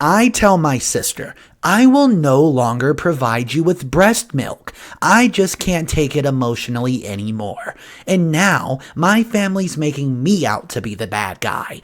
I tell my sister, I will no longer provide you with breast milk. I just can't take it emotionally anymore. And now my family's making me out to be the bad guy.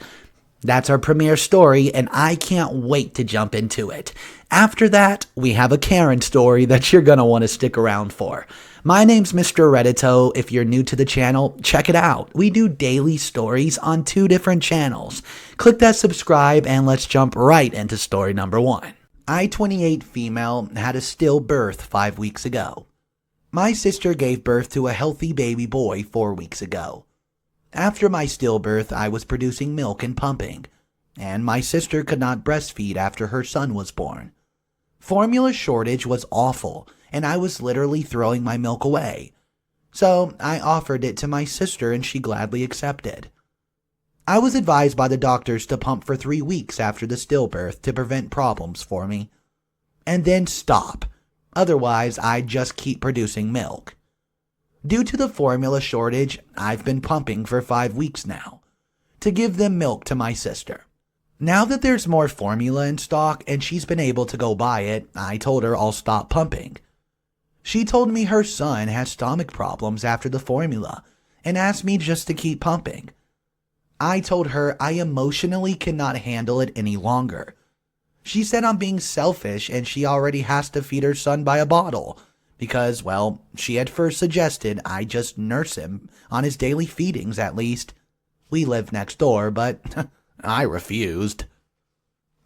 That's our premiere story, and I can't wait to jump into it. After that, we have a Karen story that you're going to want to stick around for. My name's Mr. Reddito. If you're new to the channel, check it out. We do daily stories on 2 different channels. Click that subscribe, and let's jump right into story number 1. I, 28 female, had a stillbirth 5 weeks ago. My sister gave birth to a healthy baby boy 4 weeks ago. After my stillbirth, I was producing milk and pumping, and my sister could not breastfeed after her son was born. Formula shortage was awful, and I was literally throwing my milk away. So I offered it to my sister, and she gladly accepted. I was advised by the doctors to pump for 3 weeks after the stillbirth to prevent problems for me, and then stop. Otherwise, I'd just keep producing milk. Due to the formula shortage, I've been pumping for 5 weeks now, to give them milk to my sister. Now that there's more formula in stock and she's been able to go buy it, I told her I'll stop pumping. She told me her son has stomach problems after the formula and asked me just to keep pumping. I told her I emotionally cannot handle it any longer. She said I'm being selfish and she already has to feed her son by a bottle because, well, she had first suggested I just nurse him on his daily feedings at least. We live next door, but I refused.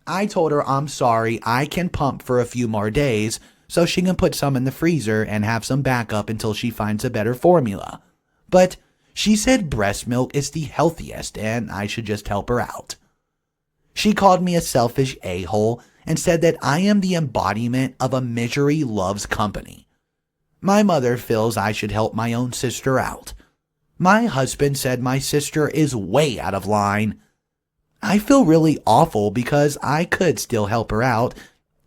I told her I'm sorry, I can pump for a few more days so she can put some in the freezer and have some backup until she finds a better formula. But she said breast milk is the healthiest and I should just help her out. She called me a selfish a-hole and said that I am the embodiment of a misery loves company. My mother feels I should help my own sister out. My husband said my sister is way out of line. I feel really awful because I could still help her out,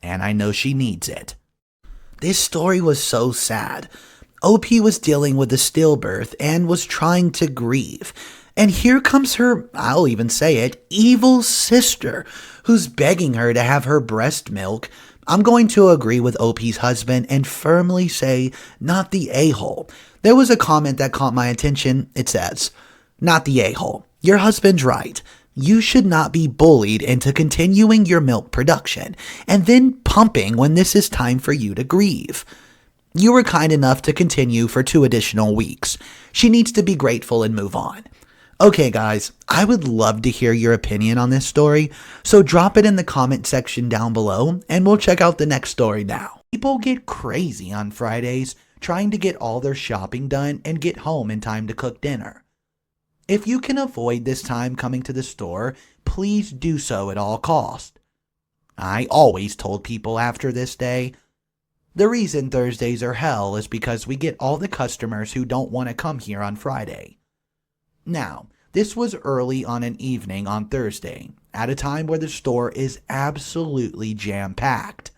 and I know she needs it. This story was so sad. OP was dealing with a stillbirth and was trying to grieve. And here comes her, I'll even say it, evil sister, who's begging her to have her breast milk. I'm going to agree with OP's husband and firmly say, not the a-hole. There was a comment that caught my attention. It says, not the a-hole. Your husband's right. You should not be bullied into continuing your milk production and then pumping when this is time for you to grieve. You were kind enough to continue for 2 additional weeks. She needs to be grateful and move on. Okay guys, I would love to hear your opinion on this story, so drop it in the comment section down below and we'll check out the next story now. People get crazy on Fridays trying to get all their shopping done and get home in time to cook dinner. If you can avoid this time coming to the store, please do so at all costs. I always told people after this day, the reason Thursdays are hell is because we get all the customers who don't want to come here on Friday. Now, this was early on an evening on Thursday, at a time where the store is absolutely jam-packed.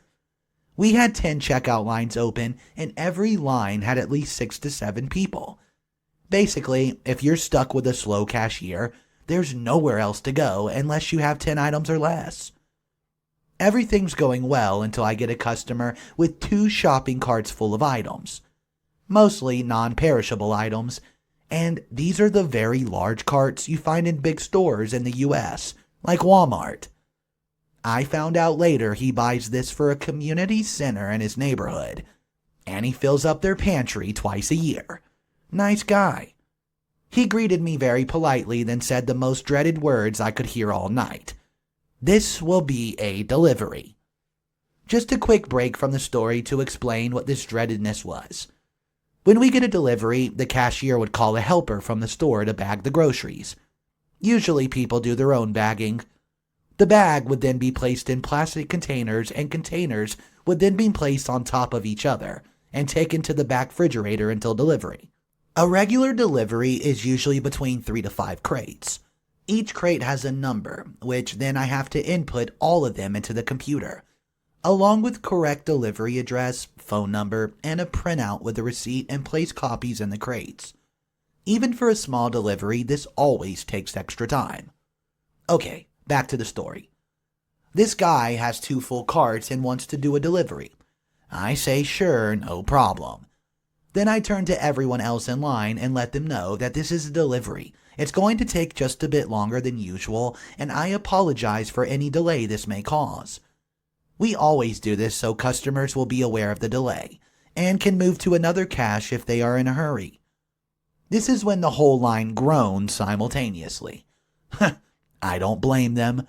We had 10 checkout lines open, and every line had at least 6 to 7 people. Basically, if you're stuck with a slow cashier, there's nowhere else to go unless you have 10 items or less. Everything's going well until I get a customer with 2 shopping carts full of items, mostly non-perishable items, and these are the very large carts you find in big stores in the US, like Walmart. I found out later he buys this for a community center in his neighborhood, and he fills up their pantry twice a year. Nice guy. He greeted me very politely, then said the most dreaded words I could hear all night. This will be a delivery. Just a quick break from the story to explain what this dreadedness was. When we get a delivery, the cashier would call a helper from the store to bag the groceries. Usually people do their own bagging. The bag would then be placed in plastic containers, and containers would then be placed on top of each other and taken to the back refrigerator until delivery. A regular delivery is usually between 3 to 5 crates. Each crate has a number, which then I have to input all of them into the computer, along with correct delivery address, phone number, and a printout with the receipt, and place copies in the crates. Even for a small delivery, this always takes extra time. Okay, back to the story. This guy has 2 full carts and wants to do a delivery. I say sure, no problem. Then I turn to everyone else in line and let them know that this is a delivery. It's going to take just a bit longer than usual, and I apologize for any delay this may cause. We always do this so customers will be aware of the delay, and can move to another cache if they are in a hurry. This is when the whole line groans simultaneously. I don't blame them.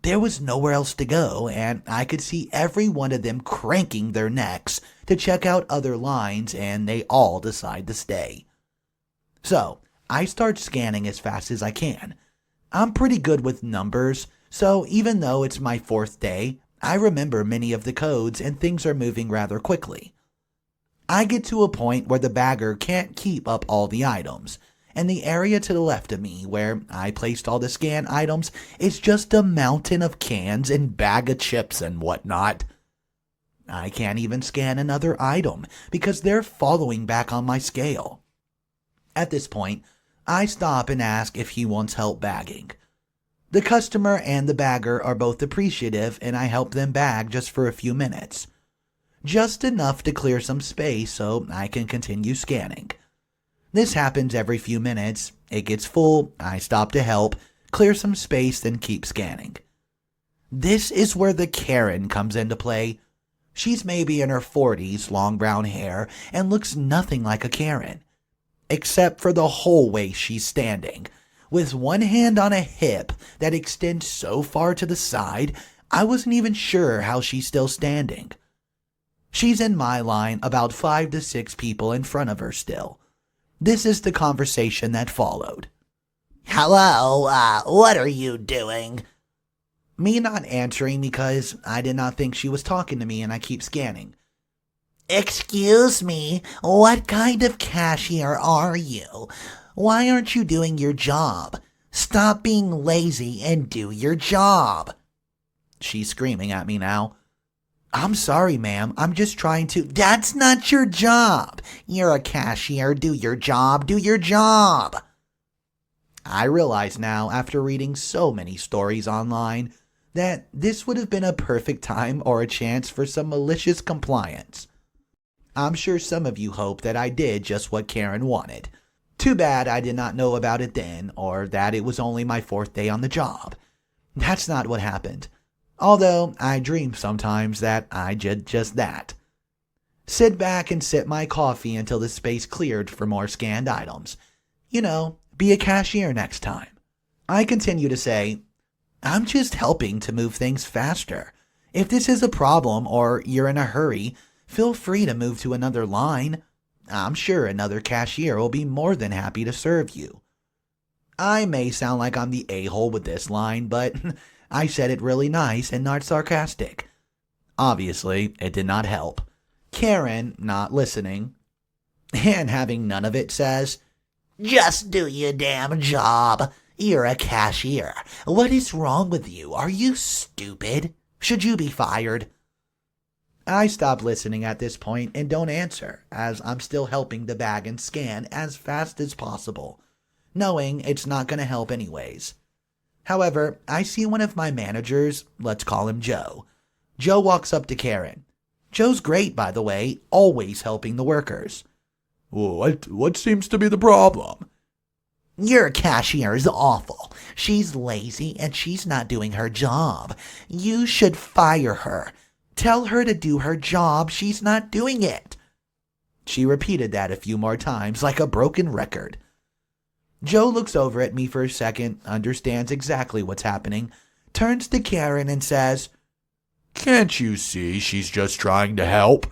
There was nowhere else to go, and I could see every one of them cranking their necks to check out other lines, and they all decide to stay. So, I start scanning as fast as I can. I'm pretty good with numbers, so even though it's my 4th day, I remember many of the codes and things are moving rather quickly. I get to a point where the bagger can't keep up all the items, and the area to the left of me where I placed all the scan items is just a mountain of cans and bag of chips and whatnot. I can't even scan another item because they're following back on my scale. At this point, I stop and ask if he wants help bagging. The customer and the bagger are both appreciative, and I help them bag just for a few minutes. Just enough to clear some space so I can continue scanning. This happens every few minutes. It gets full, I stop to help, clear some space, then keep scanning. This is where the Karen comes into play. She's maybe in her 40s, long brown hair, and looks nothing like a Karen. Except for the whole way she's standing. With one hand on a hip that extends so far to the side, I wasn't even sure how she's still standing. She's in my line, about 5 to 6 people in front of her still. This is the conversation that followed. Hello, what are you doing? Me not answering because I did not think she was talking to me, and I keep scanning. Excuse me, what kind of cashier are you? Why aren't you doing your job? Stop being lazy and do your job. She's screaming at me now. I'm sorry, ma'am. I'm just trying to... That's not your job. You're a cashier. Do your job. Do your job. I realize now, after reading so many stories online, that this would have been a perfect time or a chance for some malicious compliance. I'm sure some of you hope that I did just what Karen wanted. Too bad I did not know about it then, or that it was only my 4th day on the job. That's not what happened. Although I dream sometimes that I did just that. Sit back and sip my coffee until the space cleared for more scanned items. You know, be a cashier next time. I continue to say, I'm just helping to move things faster. If this is a problem or you're in a hurry, feel free to move to another line. I'm sure another cashier will be more than happy to serve you. I may sound like I'm the a-hole with this line, but I said it really nice and not sarcastic. Obviously, it did not help. Karen, not listening, and having none of it, says, Just do your damn job. You're a cashier. What is wrong with you? Are you stupid? Should you be fired? I stop listening at this point and don't answer, as I'm still helping to bag and scan as fast as possible, knowing it's not going to help anyways. However, I see one of my managers, let's call him Joe. Joe walks up to Karen. Joe's great, by the way, always helping the workers. What seems to be the problem? Your cashier is awful. She's lazy and she's not doing her job. You should fire her. Tell her to do her job. She's not doing it. She repeated that a few more times like a broken record. Joe looks over at me for a second, understands exactly what's happening, turns to Karen and says, Can't you see she's just trying to help?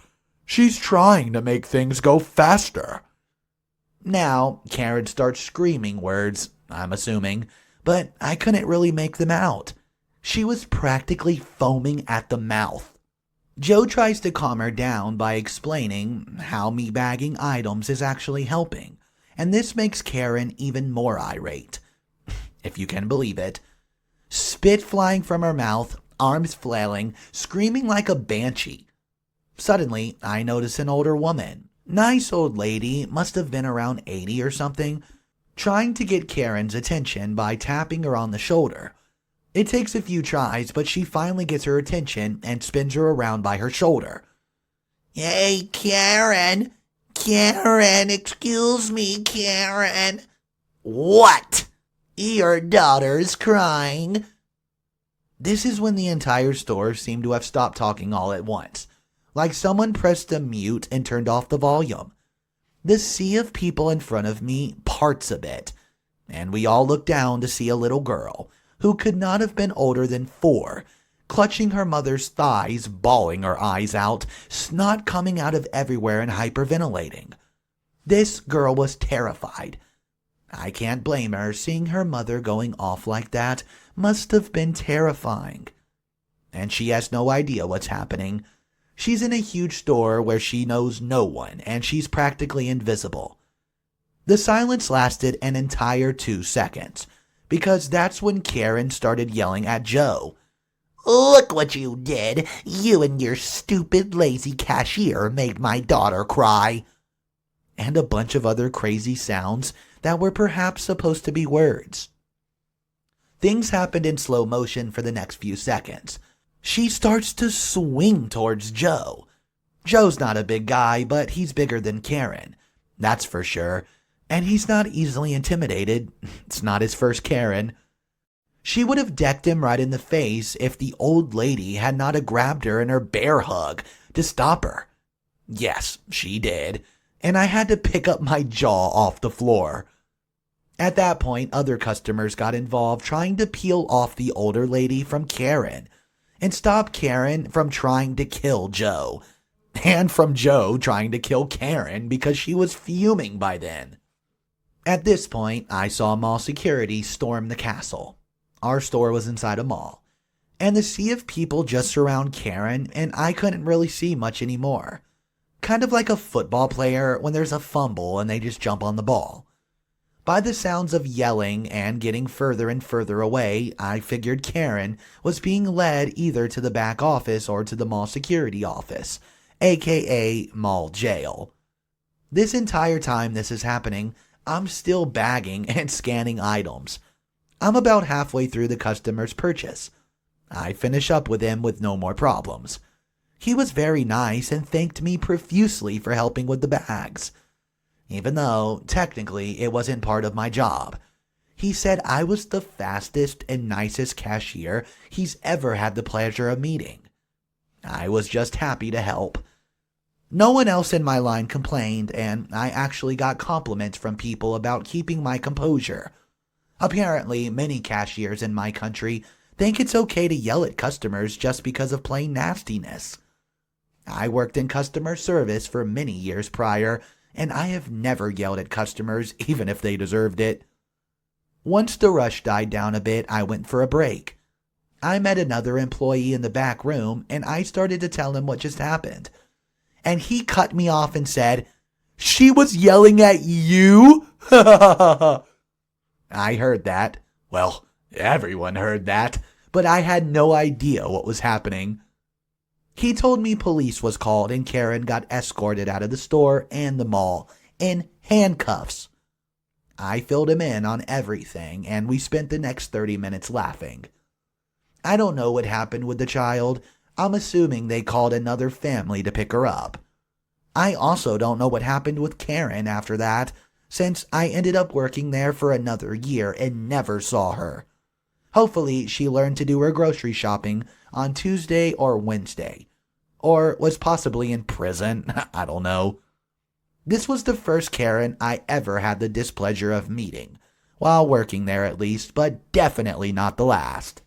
She's trying to make things go faster. Now, Karen starts screaming words, I'm assuming, but I couldn't really make them out. She was practically foaming at the mouth. Joe tries to calm her down by explaining how me bagging items is actually helping, and this makes Karen even more irate, if you can believe it. Spit flying from her mouth, arms flailing, screaming like a banshee. Suddenly, I notice an older woman, nice old lady, must have been around 80 or something, trying to get Karen's attention by tapping her on the shoulder. It takes a few tries, but she finally gets her attention and spins her around by her shoulder. Hey, Karen. Karen, excuse me, Karen. What? Your daughter's crying. This is when the entire store seemed to have stopped talking all at once, like someone pressed a mute and turned off the volume. The sea of people in front of me parts a bit, and we all looked down to see a little girl, who could not have been older than 4, clutching her mother's thighs, bawling her eyes out, snot coming out of everywhere and hyperventilating. This girl was terrified. I can't blame her. Seeing her mother going off like that must have been terrifying. And she has no idea what's happening. She's in a huge store where she knows no one, and she's practically invisible. The silence lasted an entire 2 seconds, because that's when Karen started yelling at Joe. Look what you did. You and your stupid, lazy cashier made my daughter cry. And a bunch of other crazy sounds that were perhaps supposed to be words. Things happened in slow motion for the next few seconds. She starts to swing towards Joe. Joe's not a big guy, but he's bigger than Karen. That's for sure. And he's not easily intimidated. It's not his first Karen. She would have decked him right in the face if the old lady had not grabbed her in her bear hug to stop her. Yes, she did. And I had to pick up my jaw off the floor. At that point, other customers got involved trying to peel off the older lady from Karen and stop Karen from trying to kill Joe, and from Joe trying to kill Karen because she was fuming by then. At this point, I saw mall security storm the castle. Our store was inside a mall, and the sea of people just surround Karen, and I couldn't really see much anymore. Kind of like a football player when there's a fumble and they just jump on the ball. By the sounds of yelling and getting further and further away, I figured Karen was being led either to the back office or to the mall security office, aka mall jail. This entire time this is happening, I'm still bagging and scanning items. I'm about halfway through the customer's purchase. I finish up with him with no more problems. He was very nice and thanked me profusely for helping with the bags, even though, technically, it wasn't part of my job. He said I was the fastest and nicest cashier he's ever had the pleasure of meeting. I was just happy to help. No one else in my line complained, and I actually got compliments from people about keeping my composure. Apparently, many cashiers in my country think it's okay to yell at customers just because of plain nastiness. I worked in customer service for many years prior, and I have never yelled at customers even if they deserved it. Once the rush died down a bit, I went for a break. I met another employee in the back room, and I started to tell him what just happened. And he cut me off and said, "She was yelling at you?" I heard that. Well, everyone heard that, but I had no idea what was happening. He told me police was called and Karen got escorted out of the store and the mall in handcuffs. I filled him in on everything, and we spent the next 30 minutes laughing. I don't know what happened with the child. I'm assuming they called another family to pick her up. I also don't know what happened with Karen after that, since I ended up working there for another year and never saw her. Hopefully, she learned to do her grocery shopping on Tuesday or Wednesday, or was possibly in prison. I don't know. This was the first Karen I ever had the displeasure of meeting, while working there at least, but definitely not the last.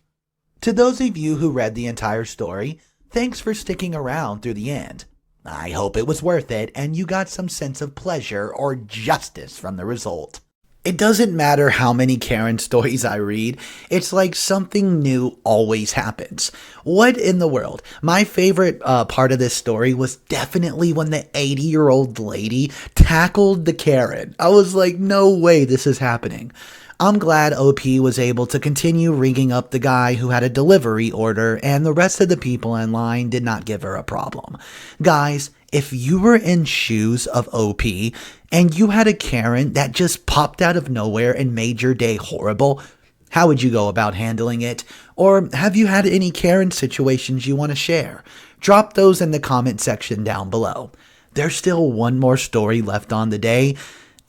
To those of you who read the entire story, thanks for sticking around through the end. I hope it was worth it and you got some sense of pleasure or justice from the result. It doesn't matter how many Karen stories I read, it's like something new always happens. What in the world? My favorite part of this story was definitely when the 80-year-old lady tackled the Karen. I was like, no way this is happening. I'm glad OP was able to continue rigging up the guy who had a delivery order, and the rest of the people in line did not give her a problem. Guys, if you were in shoes of OP and you had a Karen that just popped out of nowhere and made your day horrible, How would you go about handling it? Or have you had any Karen situations you want to share? Drop those in the comment section down below. There's still one more story left on the day,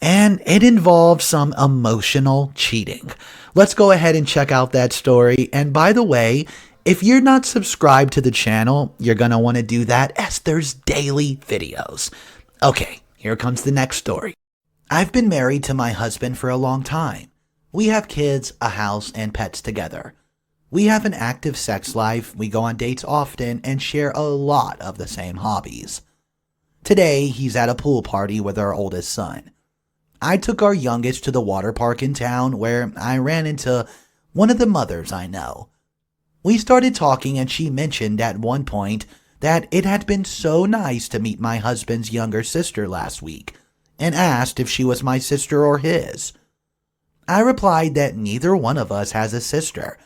and it involves some emotional cheating. Let's go ahead and check out that story. And by the way, if you're not subscribed to the channel, you're going to want to do that as there's daily videos. Okay, here comes the next story. I've been married to my husband for a long time. We have kids, a house, and pets together. We have an active sex life, we go on dates often, and share a lot of the same hobbies. Today, he's at a pool party with our oldest son. I took our youngest to the water park in town where I ran into one of the mothers I know. We started talking and she mentioned at one point that it had been so nice to meet my husband's younger sister last week and asked if she was my sister or his. I replied that neither one of us has a sister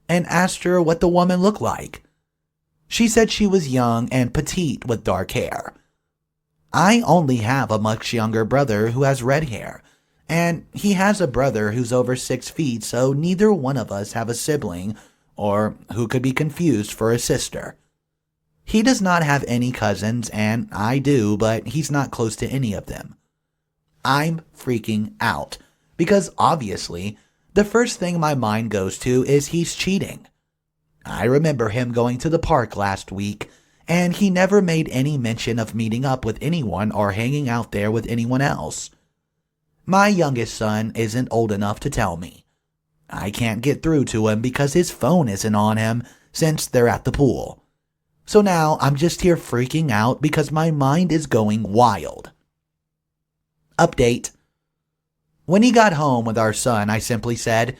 and asked her what the woman looked like. She said she was young and petite with dark hair. I only have a much younger brother who has red hair, and he has a brother who's over 6 feet, so neither one of us have a sibling or who could be confused for a sister. He does not have any cousins, and I do, but he's not close to any of them. I'm freaking out, because obviously, the first thing my mind goes to is he's cheating. I remember him going to the park last week, and he never made any mention of meeting up with anyone or hanging out there with anyone else. My youngest son isn't old enough to tell me. I can't get through to him because his phone isn't on him since they're at the pool. So now I'm just here freaking out because my mind is going wild. Update. When he got home with our son, I simply said,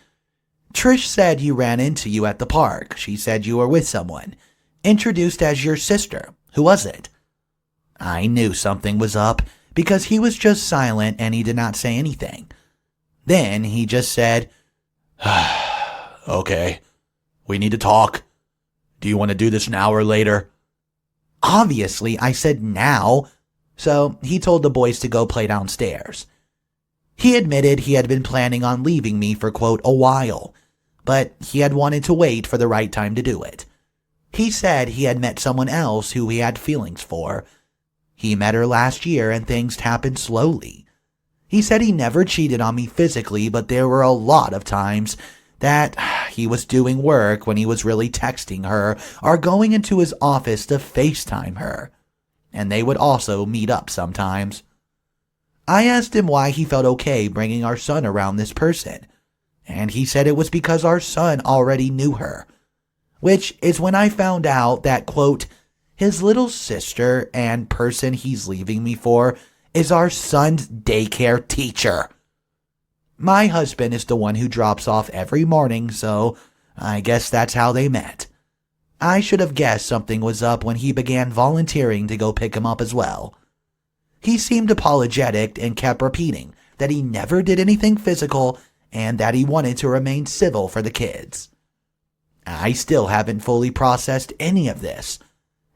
"Trish said you ran into you at the park. She said you were with someone. Introduced as your sister. Who was it?" I knew something was up because he was just silent and he did not say anything. Then he just said, "Okay, we need to talk. Do you want to do this now or later?" Obviously, I said now, so he told the boys to go play downstairs. He admitted he had been planning on leaving me for, quote, a while, but he had wanted to wait for the right time to do it. He said he had met someone else who he had feelings for. He met her last year and things happened slowly. He said he never cheated on me physically, but there were a lot of times that he was doing work when he was really texting her or going into his office to FaceTime her. And they would also meet up sometimes. I asked him why he felt okay bringing our son around this person, and he said it was because our son already knew her, which is when I found out that, quote, his little sister and person he's leaving me for is our son's daycare teacher. My husband is the one who drops off every morning, so I guess that's how they met. I should have guessed something was up when he began volunteering to go pick him up as well. He seemed apologetic and kept repeating that he never did anything physical and that he wanted to remain civil for the kids. I still haven't fully processed any of this.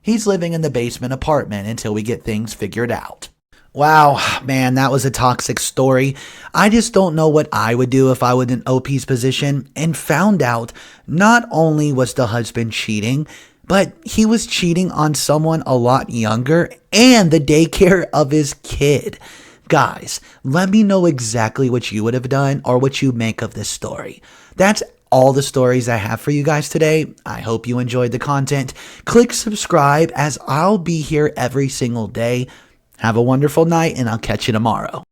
He's living in the basement apartment until we get things figured out. Wow, man, that was a toxic story. I just don't know what I would do if I was in OP's position and found out not only was the husband cheating, but he was cheating on someone a lot younger and the daycare of his kid. Guys, let me know exactly what you would have done or what you make of this story. That's all the stories I have for you guys today. I hope you enjoyed the content. Click subscribe as I'll be here every single day. Have a wonderful night and I'll catch you tomorrow.